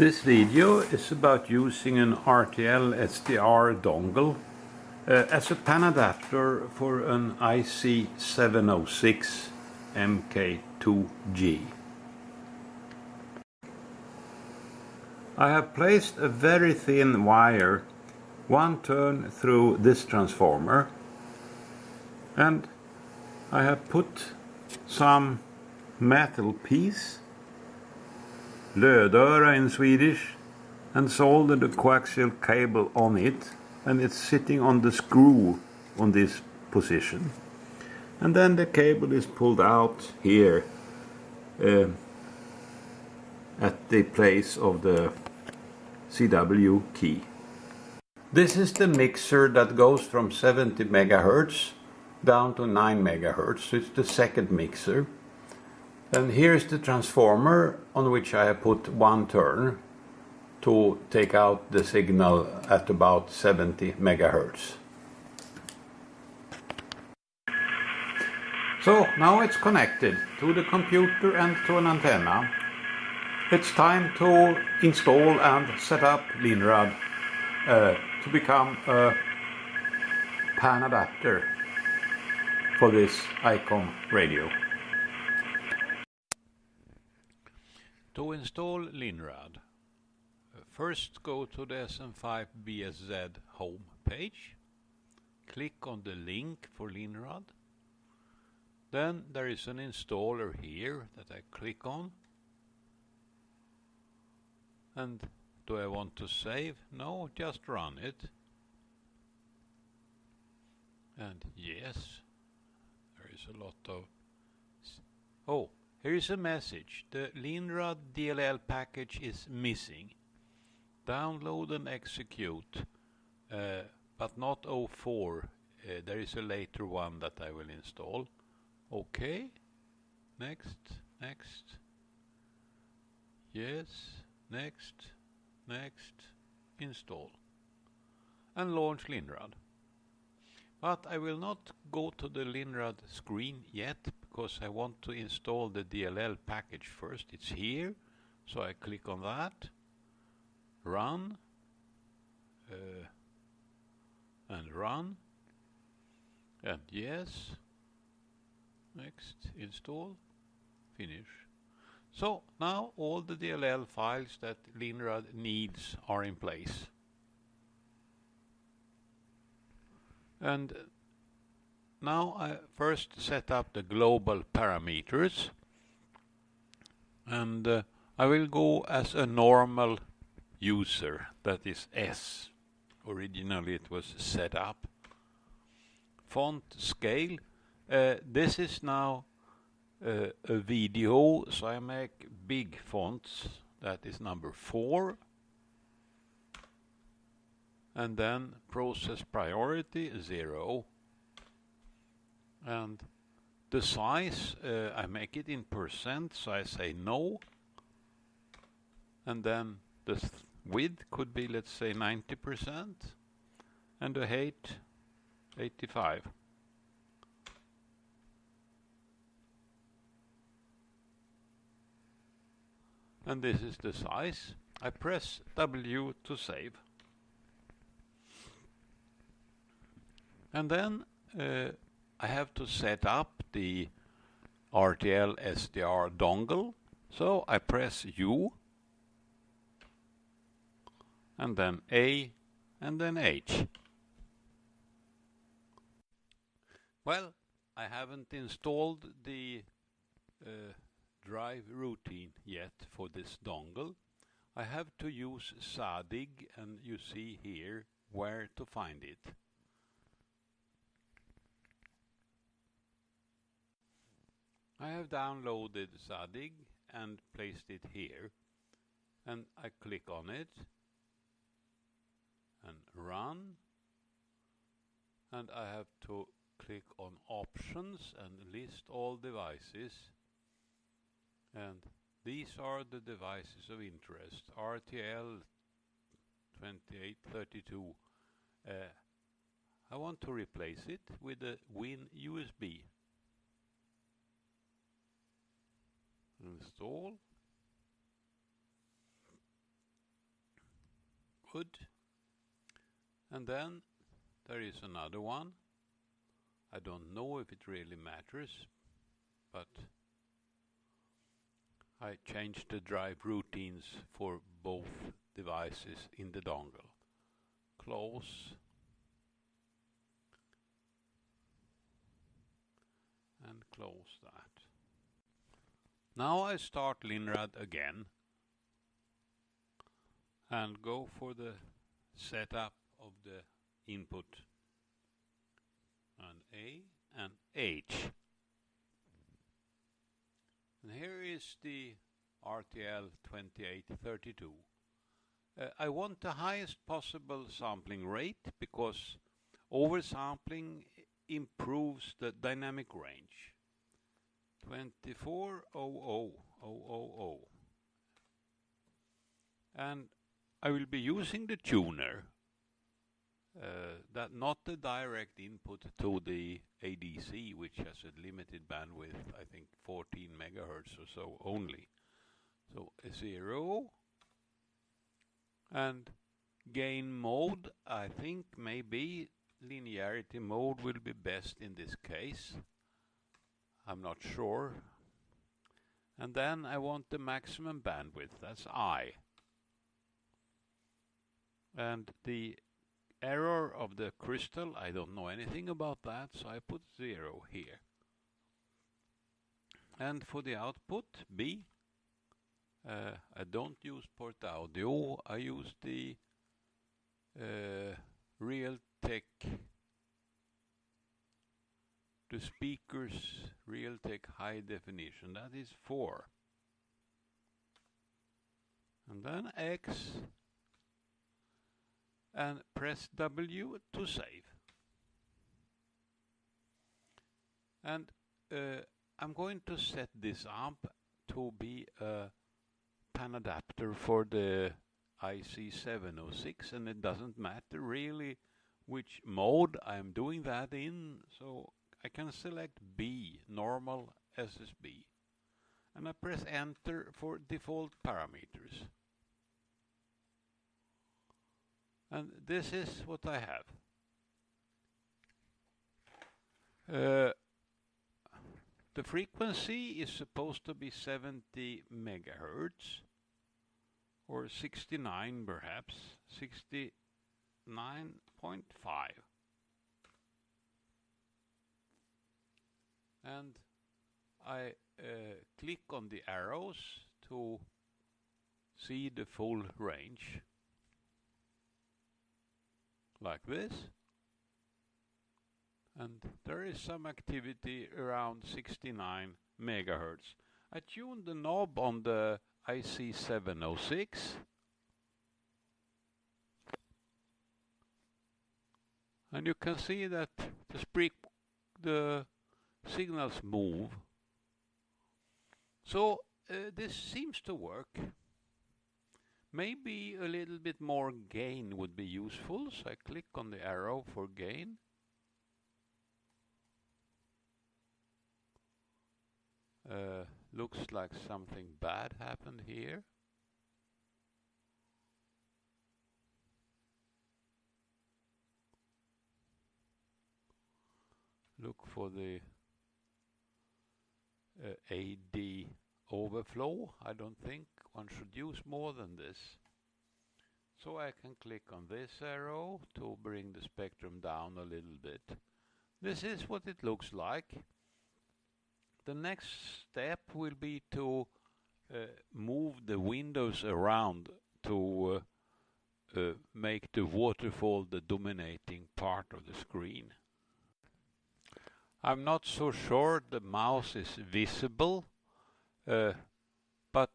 This video is about using an RTL-SDR dongle as a Panadapter for an ic706MK2G. I have placed a very thin wire one turn through this transformer, and I have put some metal piece, lödöra in Swedish, and soldered a coaxial cable on it, and it's sitting on the screw on this position. And then the cable is pulled out here at the place of the CW key. This is the mixer that goes from 70 megahertz down to 9 megahertz, so it's the second mixer. And here's the transformer on which I have put one turn to take out the signal at about 70 megahertz. So now it's connected to the computer and to an antenna. It's time to install and set up Linrad to become a Panadapter for this ICOM radio. To install Linrad, first go to the SM5BSZ home page, click on the link for Linrad, then there is an installer here that I click on, and do I want to save? No, just run it, and yes, there is a lot of... here is a message. The Linrad DLL package is missing. Download and execute, but not 04. There is a later one that I will install. Okay. Next. Yes. Next. Install. And launch Linrad. But I will not go to the Linrad screen yet, because I want to install the DLL package first. It's here, so I click on that, run, and run, and yes, next, install, finish. So now all the DLL files that Linrad needs are in place. And now I first set up the global parameters, and I will go as a normal user, that is S. Originally it was set up. Font scale, this is now a video, so I make big fonts, that is number 4. And then process priority 0. And the size, I make it in percent, so I say no. And then the width could be, let's say, 90%. And the height, 85. And this is the size. I press W to save. And then I have to set up the RTL-SDR dongle. So I press U, and then A, and then H. Well, I haven't installed the drive routine yet for this dongle. I have to use SADIG, and you see here where to find it. I have downloaded SADIG and placed it here, and I click on it and run, and I have to click on options and list all devices, and these are the devices of interest. RTL-2832. I want to replace it with a Win USB. Install. Good. And then there is another one. I don't know if it really matters, but I changed the drive routines for both devices in the dongle. Close. And close that. Now I start Linrad again and go for the setup of the input and A and H. And here is the RTL-2832. I want the highest possible sampling rate because oversampling improves the dynamic range. 24,000,000. And I will be using the tuner, that not the direct input to the ADC, which has a limited bandwidth, I think 14 megahertz or so only. So 0. And gain mode, I think maybe linearity mode will be best in this case. I'm not sure. And then I want the maximum bandwidth, that's I. And the error of the crystal, I don't know anything about that, so I put 0 here. And for the output, B, I don't use port audio, I use the Realtek, the speakers Realtek high definition, that is 4. And then X, and press W to save. And I'm going to set this amp to be a Panadapter for the ic706, and it doesn't matter really which mode I'm doing that in, so I can select B, normal SSB, and I press enter for default parameters. And this is what I have. The frequency is supposed to be 70 megahertz, or 69 perhaps, 69.5. And I click on the arrows to see the full range, like this. And there is some activity around 69 megahertz. I tuned the knob on the ic706, and you can see that the signals move. So this seems to work. Maybe a little bit more gain would be useful, so I click on the arrow for gain. Looks like something bad happened here. Look for the AD overflow. I don't think one should use more than this. So I can click on this arrow to bring the spectrum down a little bit. This is what it looks like. The next step will be to move the windows around to make the waterfall the dominating part of the screen. I'm not so sure the mouse is visible, but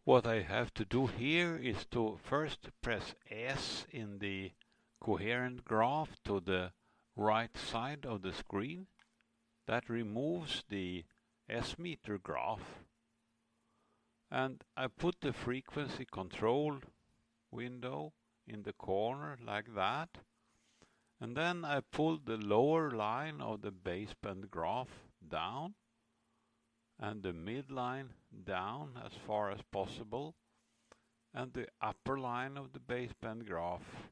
what I have to do here is to first press S in the coherent graph to the right side of the screen. That removes the S-meter graph, and I put the frequency control window in the corner like that, and then I pull the lower line of the baseband graph down and the midline down as far as possible, and the upper line of the baseband graph,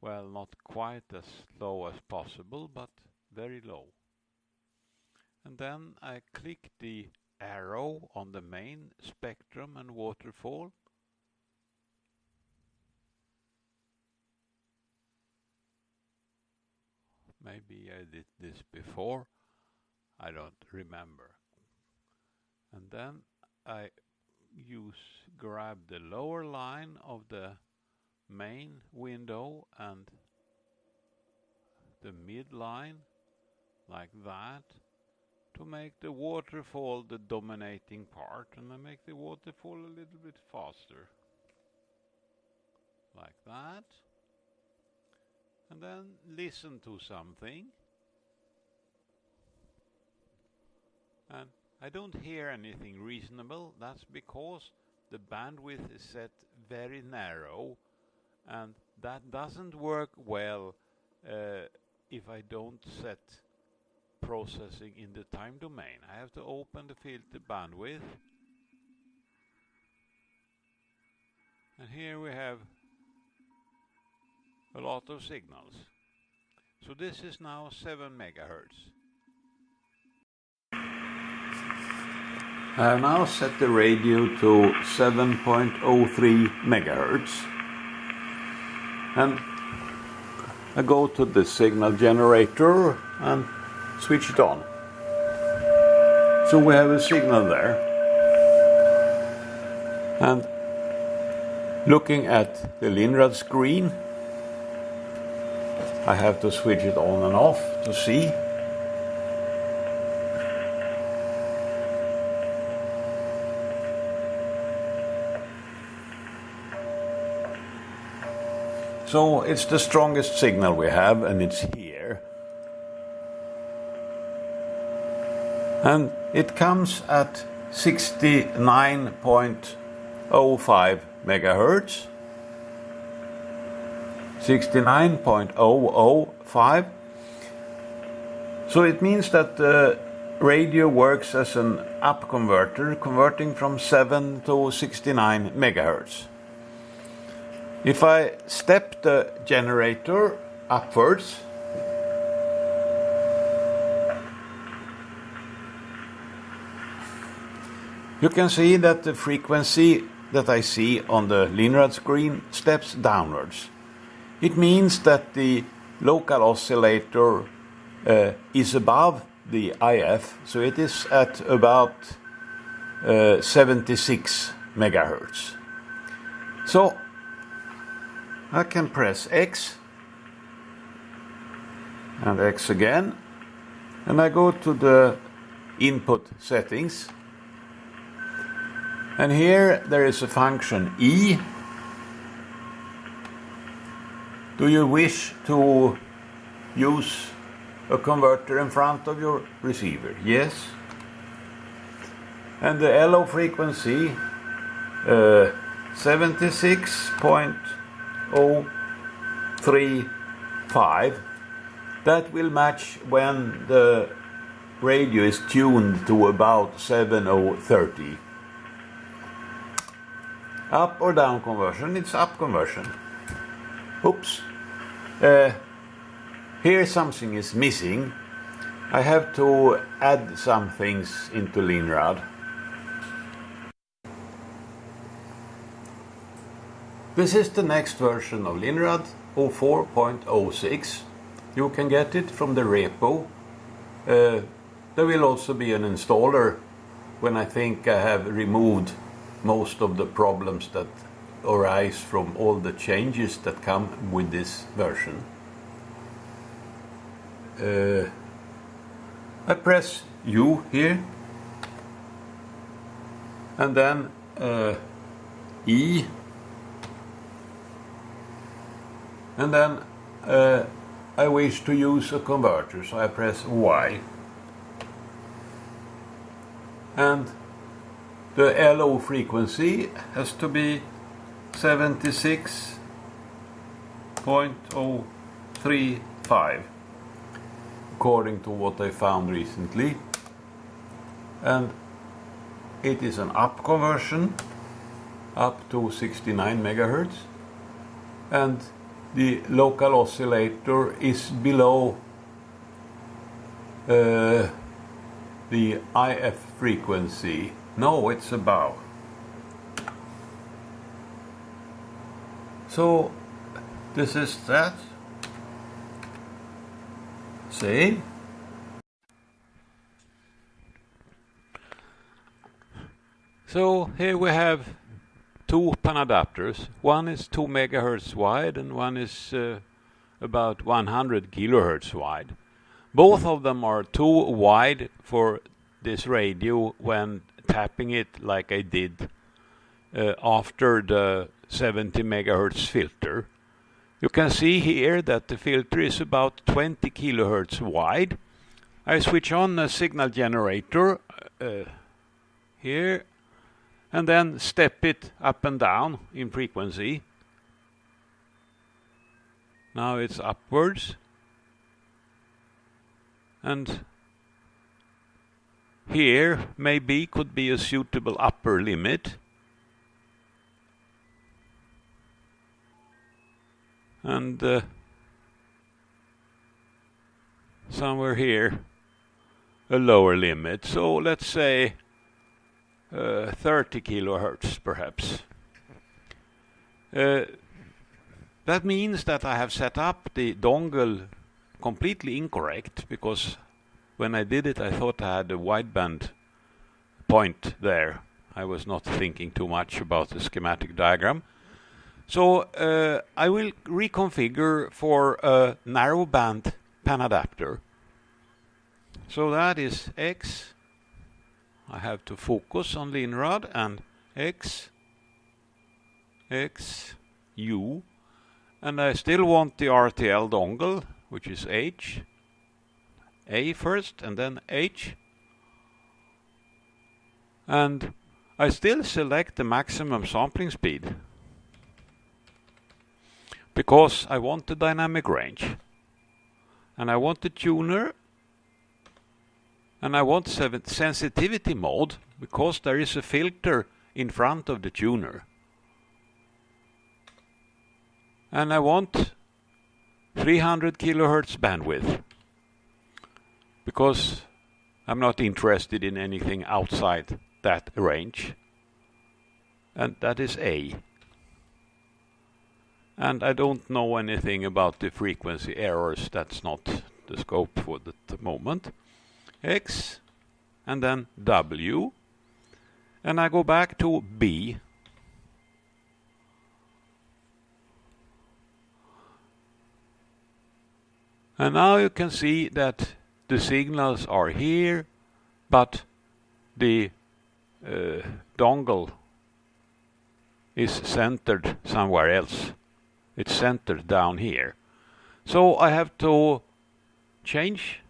well, not quite as low as possible, but very low. And then I click the arrow on the main spectrum and waterfall. Maybe I did this before, I don't remember. And then I grab the lower line of the main window and the midline like that to make the waterfall the dominating part, and I make the waterfall a little bit faster like that, and then listen to something, and I don't hear anything reasonable. That's because the bandwidth is set very narrow, and that doesn't work well if I don't set processing in the time domain. I have to open the filter bandwidth, and here we have a lot of signals. So this is now 7 megahertz. I have now set the radio to 7.03 megahertz, and I go to the signal generator and switch it on. So we have a signal there, and looking at the Linrad screen, I have to switch it on and off to see. So it's the strongest signal we have, and it's here. And it comes at 69.05 megahertz. 69.005. So it means that the radio works as an up converter, converting from 7 to 69 megahertz. If I step the generator upwards, you can see that the frequency that I see on the Linrad screen steps downwards. It means that the local oscillator is above the IF, so it is at about 76 megahertz. So I can press X and X again, and I go to the input settings, and here there is a function E. Do you wish to use a converter in front of your receiver? Yes. And the LO frequency 76.035. That will match when the radio is tuned to about 7030. Up or down conversion? It's up conversion. Oops. Here something is missing. I have to add some things into Linrad. This is the next version of Linrad, 04.06. You can get it from the repo. There will also be an installer when I think I have removed most of the problems that arise from all the changes that come with this version. I press U here, and then E, and then I wish to use a converter, so I press Y, and the LO frequency has to be 76.035 according to what I found recently, and it is an up conversion, up to 69 megahertz, and the local oscillator is below the IF frequency. No, it's above. So this is that. See? So here we have two Panadapters. One is 2 megahertz wide and one is about 100 kilohertz wide. Both of them are too wide for this radio when tapping it like I did after the 70 megahertz filter. You can see here that the filter is about 20 kilohertz wide. I switch on a signal generator here and then step it up and down in frequency. Now it's upwards. And here maybe could be a suitable upper limit. And somewhere here a lower limit. So let's say 30 kilohertz perhaps. That means that I have set up the dongle completely incorrect, because when I did it I thought I had a wideband point there. I was not thinking too much about the schematic diagram. So I will reconfigure for a narrowband Panadapter. So that is X. I have to focus on Linrad, and X, X, U, and I still want the RTL dongle, which is H, A first and then H, and I still select the maximum sampling speed because I want the dynamic range, and I want the tuner, and I want sensitivity mode because there is a filter in front of the tuner. And I want 300 kilohertz bandwidth because I'm not interested in anything outside that range. And that is A. And I don't know anything about the frequency errors. That's not the scope for the moment. X, and then W, and I go back to B. And now you can see that the signals are here, but the dongle is centered somewhere else. It's centered down here. So I have to change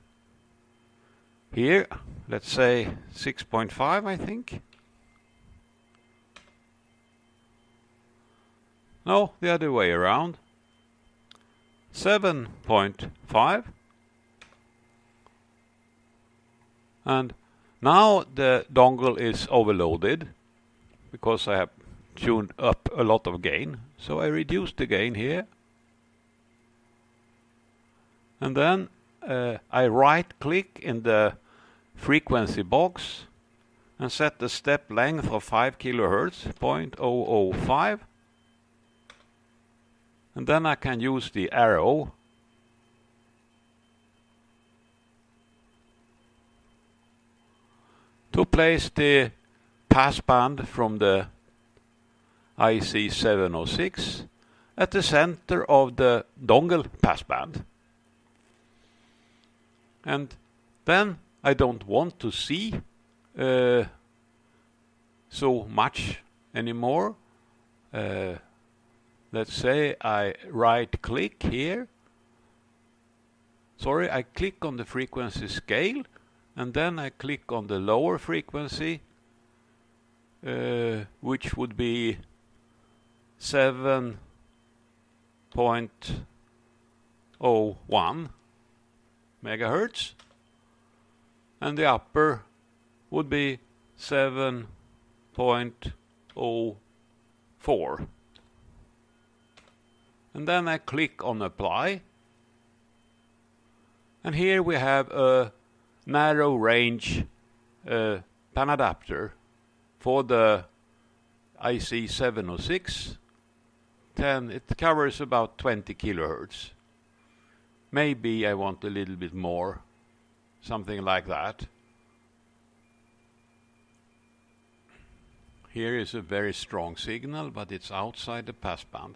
here, let's say 6.5, I think. No, the other way around. 7.5. And now the dongle is overloaded because I have tuned up a lot of gain. So I reduce the gain here. And then I right click in the frequency box and set the step length of 5 kilohertz, 0.005. And then I can use the arrow to place the passband from the ic706 at the center of the dongle passband. And then I don't want to see so much anymore. Let's say I right click here. Sorry, I click on the frequency scale and then I click on the lower frequency, which would be 7.01 megahertz, and the upper would be 7.0 4. And then I click on apply. And here we have a narrow range Panadapter for the ic706. It covers about 20 kilohertz. Maybe I want a little bit more, something like that. Here is a very strong signal, but it's outside the passband.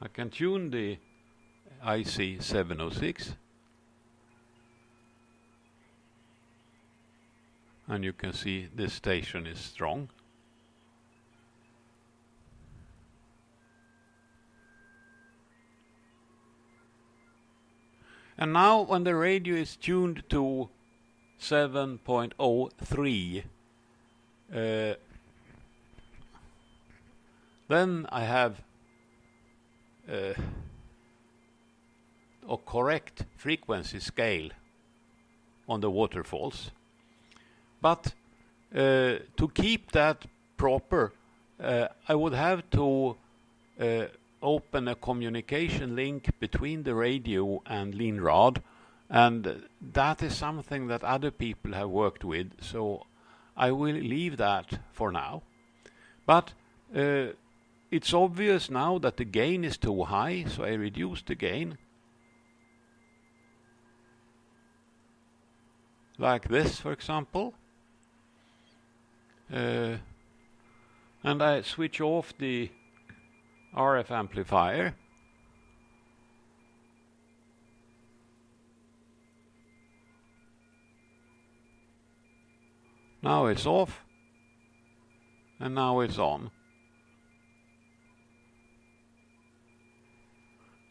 I can tune the ic706, and you can see this station is strong. And now when the radio is tuned to 7.03, then I have a correct frequency scale on the waterfalls. But to keep that proper, I would have to open a communication link between the radio and Linrad, and that is something that other people have worked with, so I will leave that for now. But it's obvious now that the gain is too high, so I reduce the gain. Like this, for example. And I switch off the RF amplifier. Now it's off, and now it's on.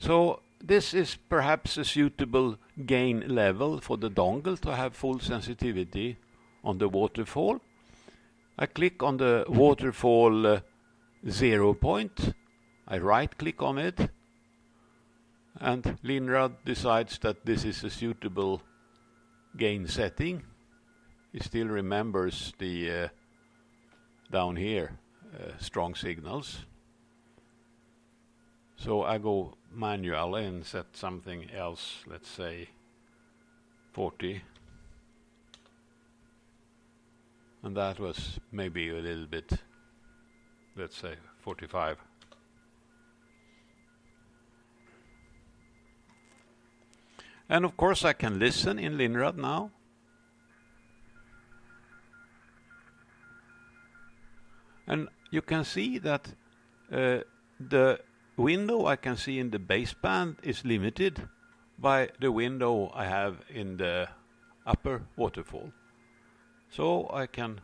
So this is perhaps a suitable gain level for the dongle to have full sensitivity on the waterfall. I click on the waterfall 0 point. I right click on it, and Linrad decides that this is a suitable gain setting. He still remembers the down here strong signals. So I go manual and set something else, let's say 40. And that was maybe a little bit, let's say 45. And of course I can listen in Linrad now. And you can see that the window I can see in the baseband is limited by the window I have in the upper waterfall. So I can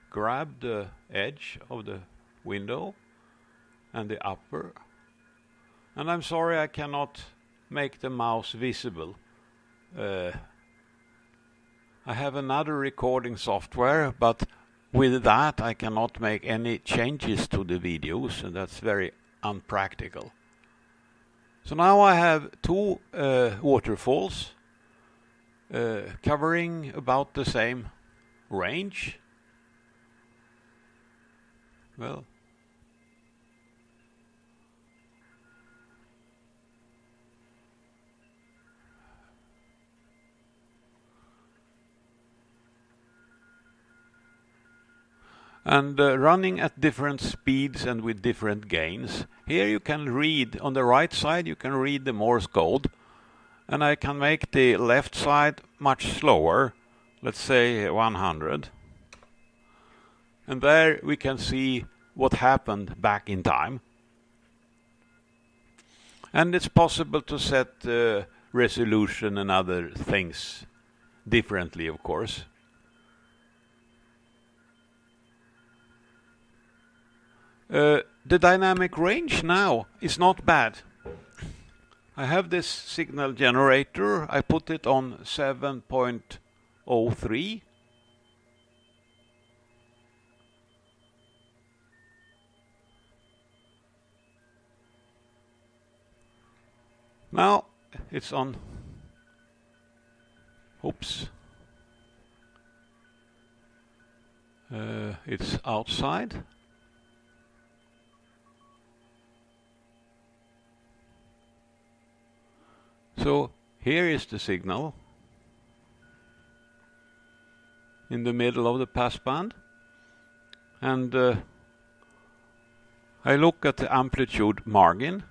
grab the edge of the window and the upper. And I'm sorry I cannot make the mouse visible. I have another recording software, but with that I cannot make any changes to the videos, and that's very unpractical. So now I have two waterfalls covering about the same range. Well, and running at different speeds and with different gains. Here you can read, on the right side you can read the Morse code, and I can make the left side much slower, let's say 100. And there we can see what happened back in time. And it's possible to set resolution and other things differently, of course. The dynamic range now is not bad. I have this signal generator. I put it on 7.03. Now it's on. Oops. It's outside. So here is the signal in the middle of the passband, and I look at the amplitude margin.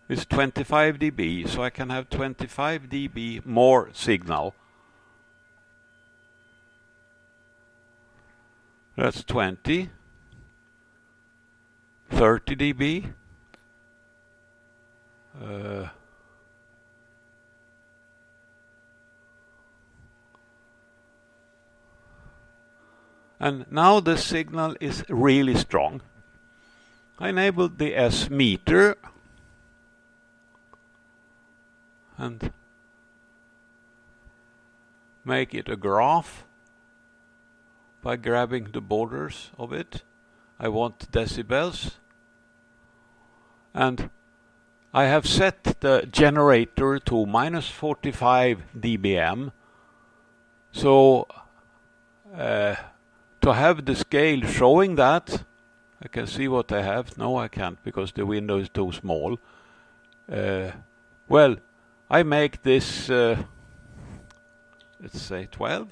It's 25 dB, so I can have 25 dB more signal. That's 20, 30 dB. And now the signal is really strong. I enabled the S meter and make it a graph by grabbing the borders of it. I want decibels, and I have set the generator to minus 45 dBm. So to have the scale showing that, I can see what I have. No, I can't because the window is too small. Well, I make this, let's say 12,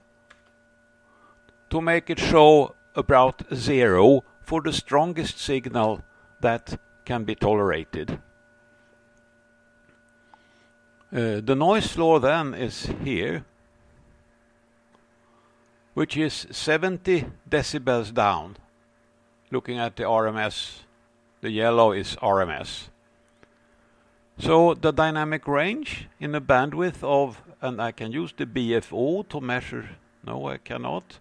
to make it show about 0 for the strongest signal that can be tolerated. The noise floor then is here, which is 70 decibels down. Looking at the RMS, the yellow is RMS. So the dynamic range in a bandwidth of, and I can use the BFO to measure, no I cannot.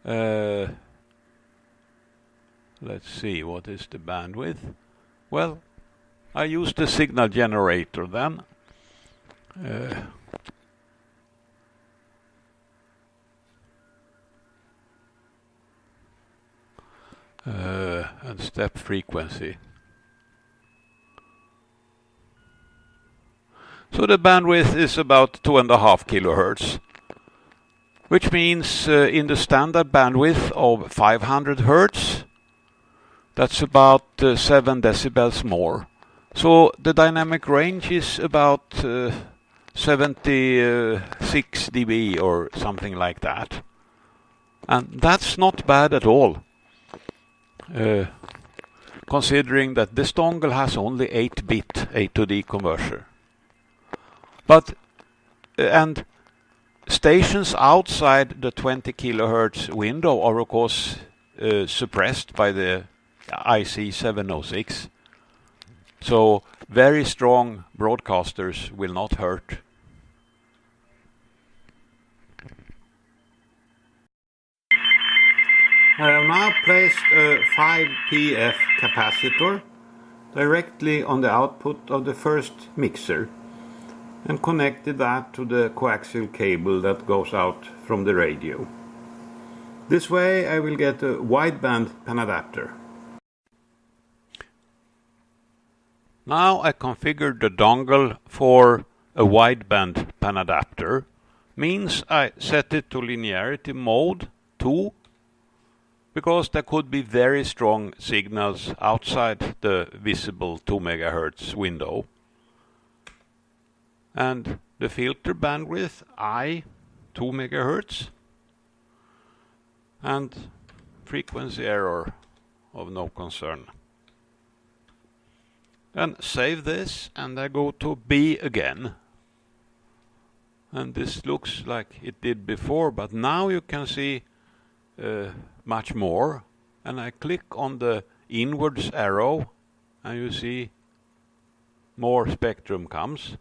Let's see, what is the bandwidth? Well, I use the signal generator then. And step frequency. So the bandwidth is about 2.5 kilohertz, which means in the standard bandwidth of 500 hertz, that's about 7 decibels more. So the dynamic range is about 76 dB or something like that. And that's not bad at all. Considering that this dongle has only 8-bit A to D converter. But and stations outside the 20 kilohertz window are of course suppressed by the ic706. So very strong broadcasters will not hurt. I have now placed a 5 PF capacitor directly on the output of the first mixer and connected that to the coaxial cable that goes out from the radio. This way I will get a wideband Panadapter. Now I configured the dongle for a wideband Panadapter. Means I set it to linearity mode 2, because there could be very strong signals outside the visible 2 MHz window. And the filter bandwidth I 2 MHz, and frequency error of no concern. Then save this and I go to B again. And this looks like it did before, but now you can see much more. And I click on the inwards arrow and you see more spectrum comes.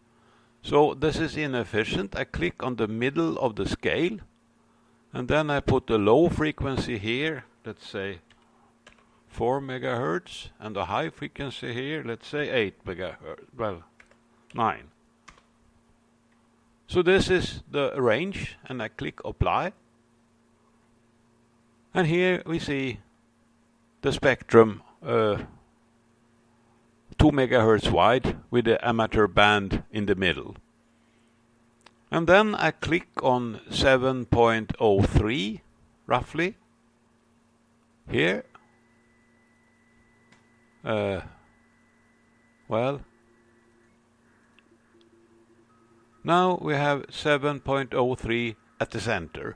So this is inefficient. I click on the middle of the scale and then I put a low frequency here, let's say 4 MHz, and a high frequency here, let's say 8 MHz, well, 9. So this is the range and I click apply. And here we see the spectrum 2 MHz wide with the amateur band in the middle. And then I click on 7.03 roughly. Here. Well, now we have 7.03 at the center.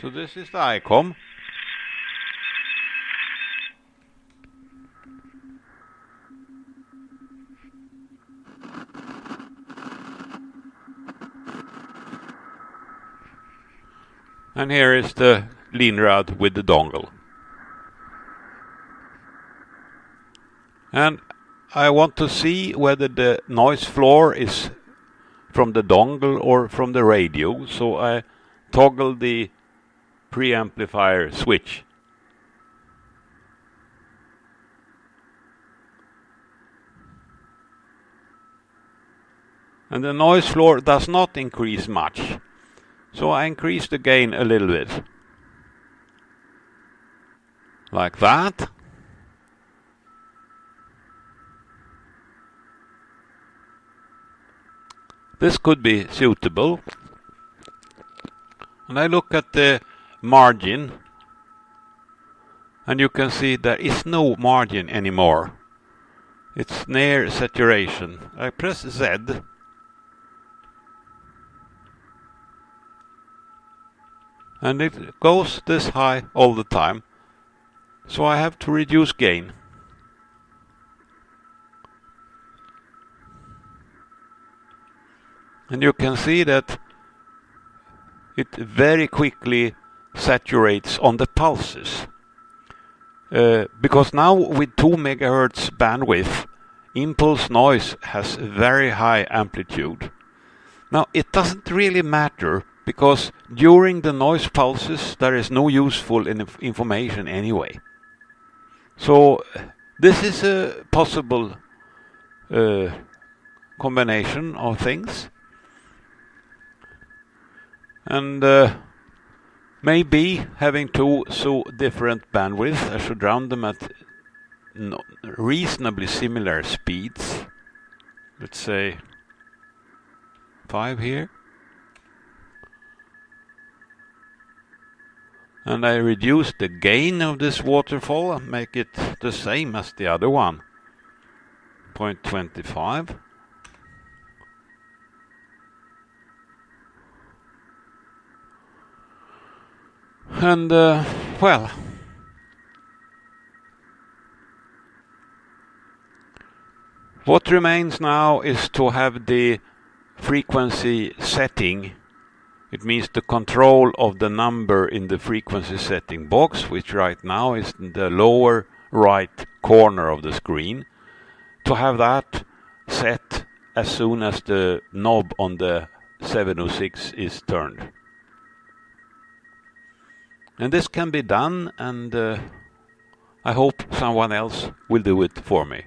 So this is the ICOM. And here is the Linrad with the dongle. And I want to see whether the noise floor is from the dongle or from the radio, so I toggle the preamplifier switch. And the noise floor does not increase much. So I increase the gain a little bit. Like that. This could be suitable. And I look at the margin. And you can see there is no margin anymore. It's near saturation. I press Z. And it goes this high all the time. So I have to reduce gain. And you can see that it very quickly saturates on the pulses. Because now with 2 MHz bandwidth, impulse noise has very high amplitude. Now it doesn't really matter, because during the noise pulses there is no useful information anyway. So this is a possible combination of things. And maybe having two so different bandwidths, I should round them at reasonably similar speeds. Let's say 5 here. And I reduce the gain of this waterfall and make it the same as the other one, 0.25. And well, what remains now is to have the frequency setting. It means the control of the number in the frequency setting box, which right now is in the lower right corner of the screen, to have that set as soon as the knob on the 706 is turned. And this can be done, and I hope someone else will do it for me.